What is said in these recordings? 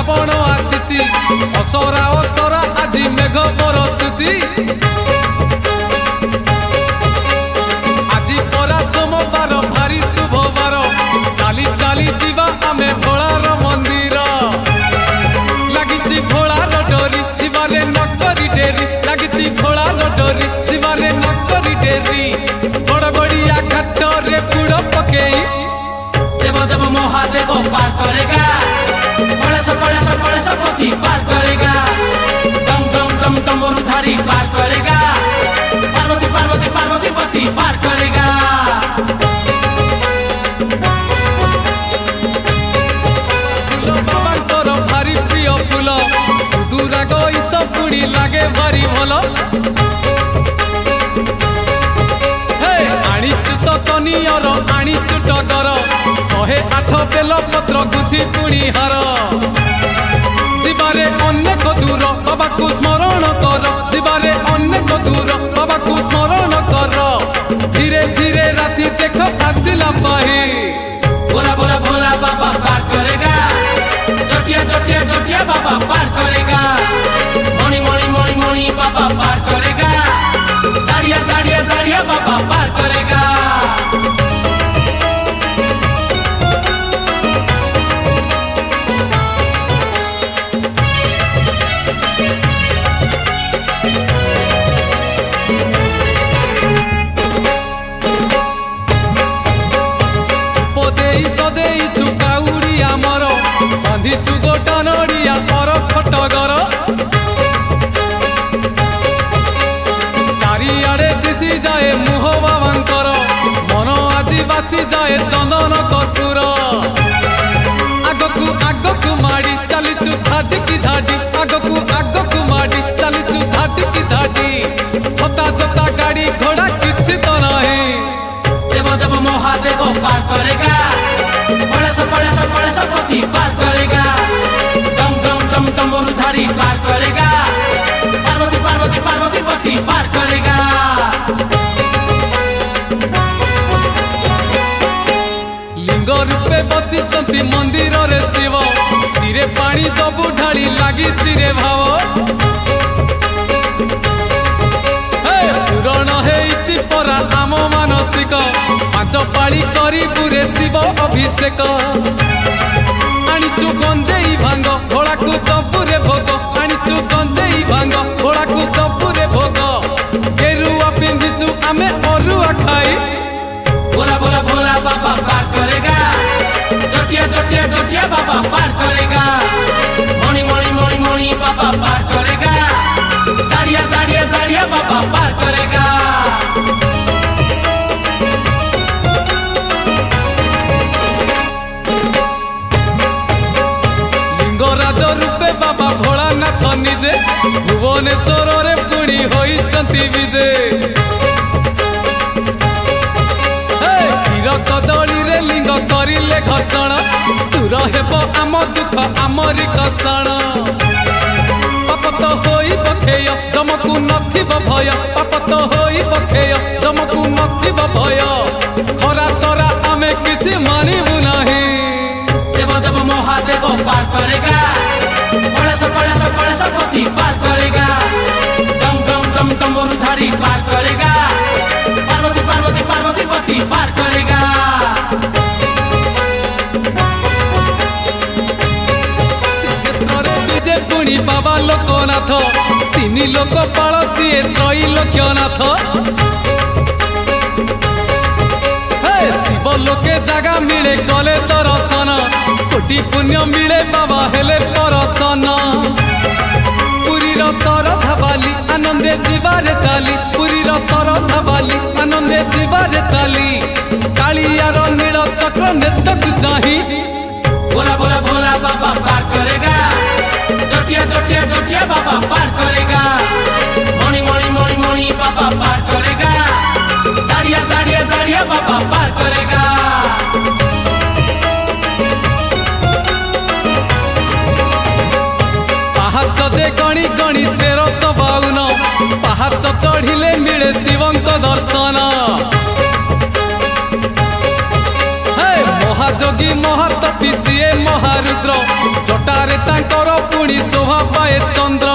श्रावण आसी असरा असरा आज मेघ बरसुची आज परा सोमवार भारी शुभवार चाली चाली जीवा आमे भोलार मंदिर लगी भोलार डोरी जीवारे नकरी डेरी लगी भोलार डोरी जीवारे नकरी डेरी बड़ बड़िया घाट रे बुड़ पकेई देव देव महादेव पार करेगा कलेश पति पार करेगा डम डम डम डमरुधारी पार करेगा पार्वती पार्वती पार्वती पति पार करेगा बाबा तोर भारी प्रिय फूल दुराग ईस पुणी लागे भारी भल आनीचु तो कनियर आनीचु टगर 108 बेल पत्र गुथि पुणी हार जीवारे अनेक दूर बाबा को स्मरण कर जीवारे अनेक दूर बाबा को स्मरण कर धीरे धीरे राति देख आसिला पाही भोला भोला भोला बाबा पार करेगा जटिया जटिया जटिया बाबा पार करेगा मणि मणि मणि मणि बाबा पार करेगा दाड़िया दाड़िया दाड़िया बाबा पार करेगा बांधिचु गोटा नड़िया पर फटगर चारिआडे दिशी जाए मुह बाबांकर मन आज बासी जाए चंदन कर्पूर आगकू माड़ी चलीचु धाडी की धाडी आगकू माड़ी चलीचु धाडी की धाडी छोटा छोटा गाड़ी घोड़ा किछि तो नहीं देव देव महादेव पार करेगा कलेश पति पार करेगा डम डम डम डमरुधारी पार करेगा पार्वती पार्वती पार्वती पति पार करेगा लिंग रूपे बसी मंदिर रे शिव सिरे पानी दबु ढाली लगी रे भाव पूरण हेइछि परा आम मानसिक 5 पाଳି करी पुरे शिव अभिषेक आनीचु गंजेई भांग भोला को दबुरे भोग आनीचु गंजेई भांग भोला को दबुरे भोग गेरुआ पिंधिचु आमे अरुआ खाई भोला भोला भोला बाबा पार करेगा जटिया जटिया जटिया बाबा पार करेगा मणि मणि मणि मणि बाबा पार करेगा दाड़िया दाड़िया दाड़िया बाबा पार करेगा लिंगराज रूपे बाबा भोलानाथ निजे भुवनेश्वर रे पुणी होइचंती विजे क्षीर कदली रे लिंग करिले घर्षण दूर हेब आम दुख आमरी कषण पाप तो होई बखेय जमकु नथिब भय पाप तो होई बखेय जमकु नथिब भय खरा तरा आमे किछि मानिबु नाही देव देव महादेव पार करेगा कलेश पति पार करेगा डम डम डम डमरुधारी पार करेगा पार्वती पार्वती पार्वती पति पार करेगा विजय पुणी बाबा लोकनाथ 3 लोक पाल सीए त्रैलोक्यनाथ शिव लोके जगह मिले गले दर्शन कोटि पुण्य मिले बाबा हेले परसन पुरीर सरधा बाली आनंदे जीवारे चाली पुरीर सरधा बाली आनंदे जीवारे चाली कालियार नील चक्र नेतक चाही भोला भोला भोला बाबा पार करेगा जटिया जटिया जटिया बाबा पार करेगा मणि मणि मणि मणि बाबा पार करेगा दाड़िया दाड़िया दाड़िया बाबा पार करेगा पाहाच दे गणी गणी 1352 पाहाच चढ़िले मिले शिवंक दर्शन महाजोगी महातपी सीए महारुद्र जटारे तांको पुणी शोभा पाए चंद्र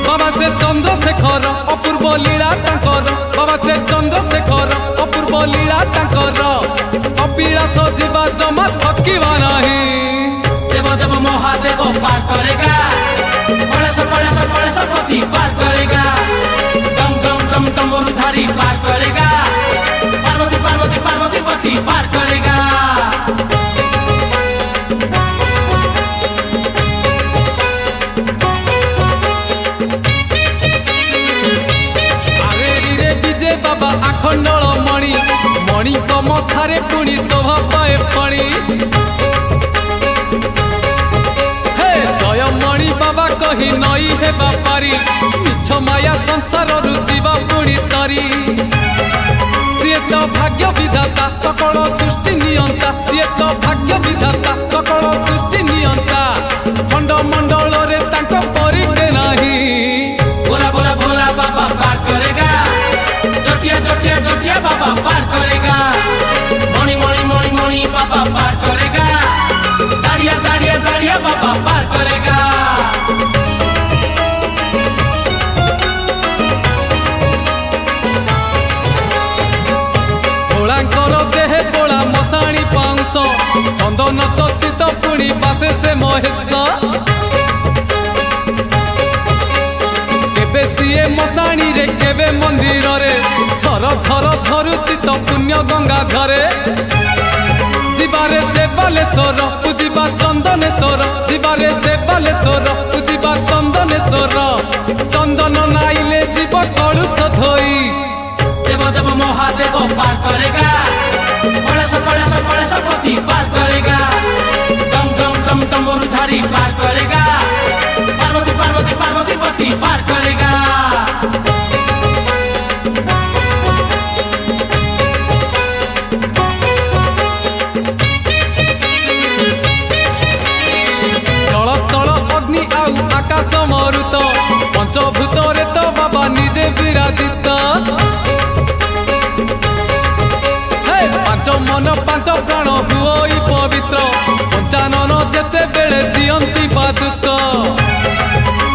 बाबा से चंद्रशेखर अपूर्व लीला तांकर बाबा से चंद्रशेखर अपूर्व लीला तांकर कपिलास जीवा जमा थकिबा नहीं देव देव महादेव पार करेगा कलेश पति पार करेगा डम डम डम डमरुधारी पार करेगा पार्वती पार्वती पार्वती पति पार करेगा विजय बाबा आखंडल मणि मणि मथारे पुणी शोभा पाए फणी हे जय मणि बाबा कही नई हे बापारी मिछ माया संसार रुचिबा पुणी तरी सीए तो भाग्य विधाता सकल सृष्टि नियंता सीए तो भाग्य विधाता सकल सृष्टि नियंता खंडमंडल रे तांको परिके नहीं बोला बोला बोला बाबा पार करेगा जोटिया जोटिया जोटिया बाबा पार करेगा मणि मणि मणि मणि बाबा पार करेगा दाड़िया दाड़िया दाड़िया बाबा पार करेगा भोलांकर देहे बोला मशाणी पाउंस चंदन चर्चित पुणी बासे से महेश केबे सीए मशाणी रे केबे मंदिर रे छर छर झरुची तो पुण्य गंगा झरे जीवारे से बालेश्वर पूजिबा चंदनेश्वर जीवारे से बालेश्वर पूजिबा चंदनेश्वर चंदन नाइले जीव कलुष धोई देव देव महादेव पार करेगा कलेश पति पार करेगा डम डम डम डमरुधारी पार करेगा पार्वती पार्वती पार्वती पति पार करेगा जल स्थल अग्नि आउ आकाश मरुत पंचभूत रे तो बाबा निजे विराजित पांच मन पांच प्राण हुई पवित्र पंचानन जेते बेले दियंती पादुक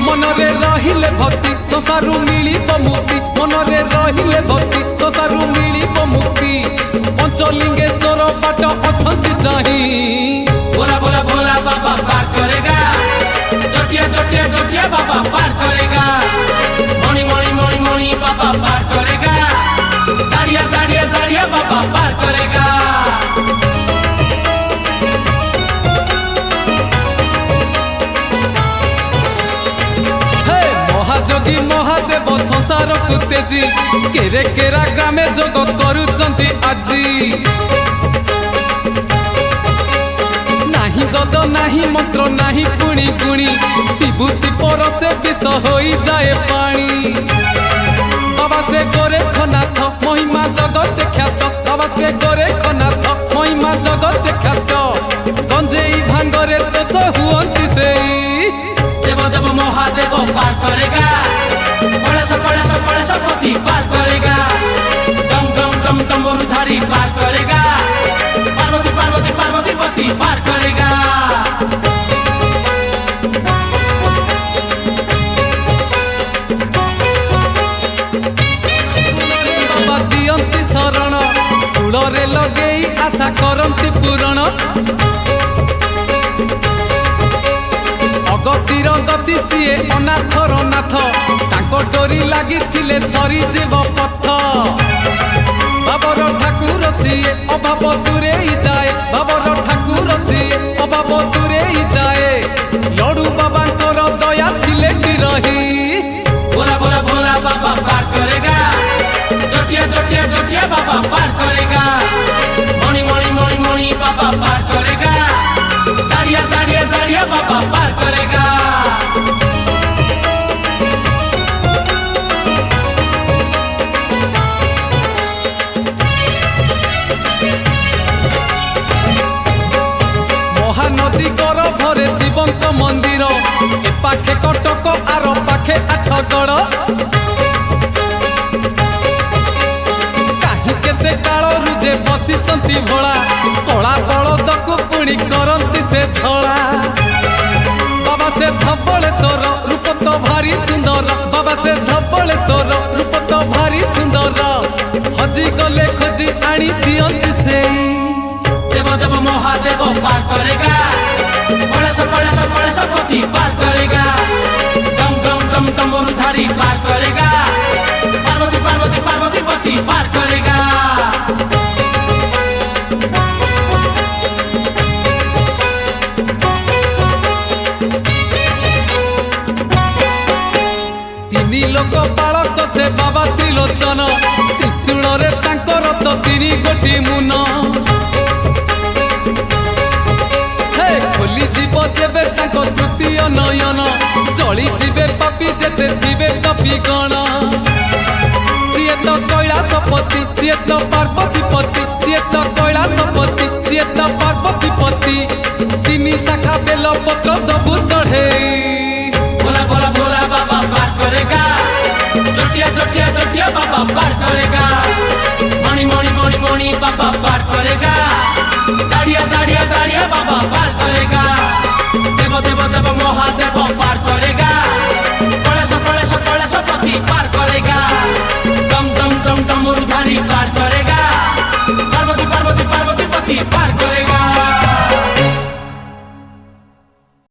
मनरे रहिले भक्ति संसारु मिलिब मुक्ति मनरे रहिले भक्ति संसारु मिलिब मुक्ति पंचलिंगेश्वर बाट अछंती चाही बोला बोला बोला बाबा पार करेगा जोटिया जोटिया जोटिया बाबा पार करेगा मणि मणि मणि मणि बाबा पार करेगा दाड़िया दाड़िया दाड़िया बाबा पार करेगा महाजोगी महादेव संसार को तेजी केरे केरा ग्रामे जोग करुचंती आजी नाही गद नाही मंत्र नाही पुणी गुणी विभूति पर से विष होई जाए पानी बाबा से गोरेखनाथ महिमा जगत ख्यात बाबा से गोरेखनाथ महिमा जगत ख्यात गंजेई भांगरे दोष हुअंती सेई देव देव महादेव पार करेगा कलेश पति पार करेगा डम डम डम डमरुधारी पार करेगा पार्वती पार्वती पार्वती पति पार करेगा बाबा दियंती शरण कूଳରେ लगेई आशा करंती पूरण अगतिर गति सीए अनाथर नाथ तांको डोरी लागिथिले सरी जीव पथ बाबर ठाकुर सीए अभाव दूरे जाए बाबर ठाकुर सीए अभाव दूरे जाए लडू बाबांकर दया थिले कि रही बोला बोला बोला बाबा पार करेगा जोटिया जोटिया जोटिया बाबा पार करेगा मणि मणि मणि मणि बाबा पार करेगा दाड़िया दाड़िया दाड़िया बाबा पार करेगा महानदी गर्भरे शिवंक मंदिर ए पाखे कटक आर पाखे आठगड़ काहि केते कालरू जे बसिचंती भोला कला बलद को पुणी करंती से धड़ा बाबा से धवलेश्वर रूप तो भारी सुंदर बाबा से धवलेश्वर रूप तो भारी सुंदर हजी गले खोजी आनी दियंती से देव देव महादेव पार करेगा कलेश पति पार करेगा डम डम डम डमरुधारी पार करेगा पार्वती पार्वती पार्वती पति पार करेगा तिनी लोक बालक से बाबा त्रिलोचन त्रिशूल रे तांकर तो तिनी गोटी मुन हे खोली जीव जेबे तांको तृतीय नयन चली जीवे पापी जेते थिबे कपि गण सीए तो कैलाशपति सीए तो पार्वती पति सीए तो कैलाशपति सीए तो पार्वती पति तिनी शाखा बेल पत्र दबु चढ़े भोला भोला भोला बाबा पार करेगा जटिया जटिया जटिया बाबा पार करेगा मणि मणि मणि मणि बाबा पार करेगा दाड़िया दाड़िया दाड़िया बाबा